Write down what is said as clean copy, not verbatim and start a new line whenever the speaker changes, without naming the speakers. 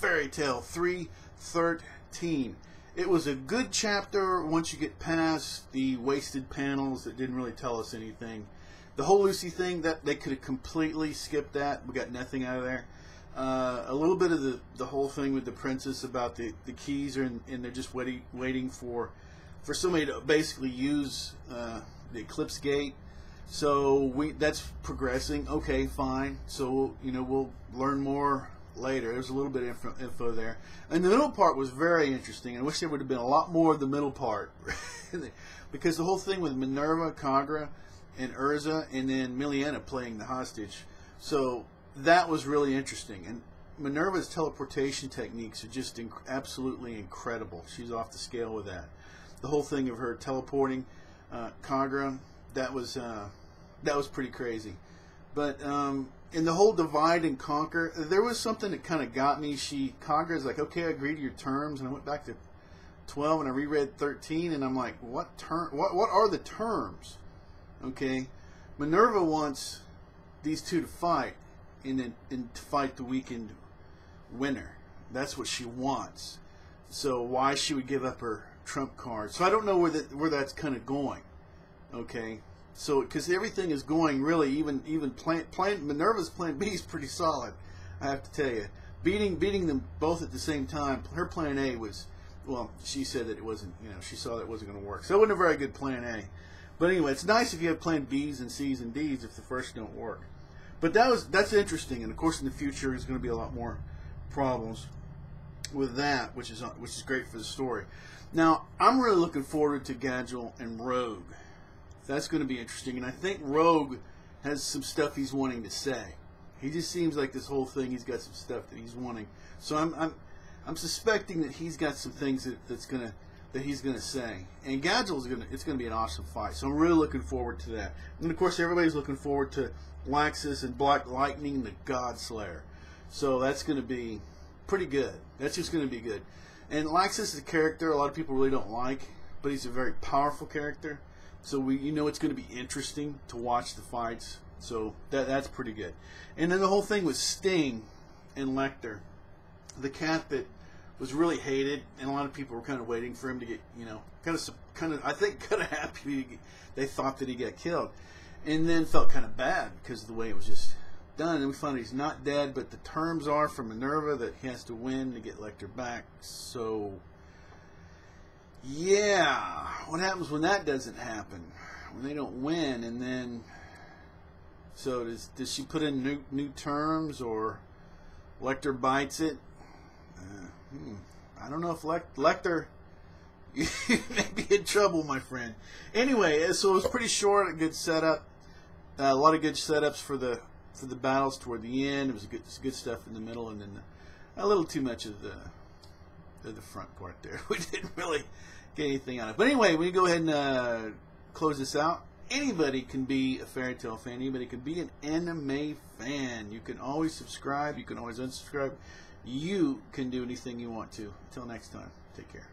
Fairy Tail 313. It was a good chapter once you get past the wasted panels that didn't really tell us anything. The whole Lucy thing, that they could have completely skipped that. We got nothing out of there. A little bit of the whole thing with the princess about the keys are and they're just waiting for somebody to basically use the Eclipse Gate. So that's progressing. Okay, fine. So we'll learn more later. There's a little bit of info there, and the middle part was very interesting. I wish there would have been a lot more of the middle part because the whole thing with Minerva, Kagra, and Urza, and then Miliana playing the hostage. So that was really interesting. And Minerva's teleportation techniques are just absolutely incredible. She's off the scale with that. The whole thing of her teleporting Kagra, that was pretty crazy. But in the whole divide and conquer, there was something that kind of got me. Kagra's like, okay, I agree to your terms, and I went back to 12 and I reread 13, and I'm like, what are the terms? Okay, Minerva wants these two to fight, and to fight the weakened winner. That's what she wants. So why she would give up her trump card? So I don't know where that's kind of going. Okay, so because everything is going really, even Minerva's plan B is pretty solid. I have to tell you, beating them both at the same time. Her plan A was, well, she said that it wasn't. She saw that it wasn't going to work. So it wasn't a very good plan A. But anyway, it's nice if you have plan B's and C's and D's if the first don't work. But that's interesting, and of course in the future there's going to be a lot more problems with that, which is great for the story. Now I'm really looking forward to Gadgel and Rogue. That's going to be interesting, and I think Rogue has some stuff he's wanting to say. He just seems like this whole thing, he's got some stuff that he's wanting. So I'm suspecting that he's got some things that he's gonna say. And Gadgel's it's gonna be an awesome fight. So I'm really looking forward to that. And of course everybody's looking forward to Laxus and Black Lightning, the God Slayer. So that's gonna be pretty good. That's just gonna be good. And Laxus is a character a lot of people really don't like, but he's a very powerful character. So it's gonna be interesting to watch the fights. So that's pretty good. And then the whole thing with Sting and Lecter, the cat that was really hated, and a lot of people were kind of waiting for him to get, I think kind of happy they thought that he got killed, and then felt kind of bad because of the way it was just done. And we found he's not dead, but the terms are for Minerva that he has to win to get Lecter back. So yeah, what happens when that doesn't happen? When they don't win, and then so does she put in new terms, or Lecter bites it? I don't know if Lecter, you may be in trouble, my friend. Anyway, so it was pretty short, a good setup, a lot of good setups for the battles toward the end. It was good stuff in the middle, and then a little too much of the front part there. We didn't really get anything on it. But anyway, we go ahead and close this out. Anybody can be a Fairy Tail fan. Anybody can be an anime fan. You can always subscribe. You can always unsubscribe. You can do anything you want to. Until next time, take care.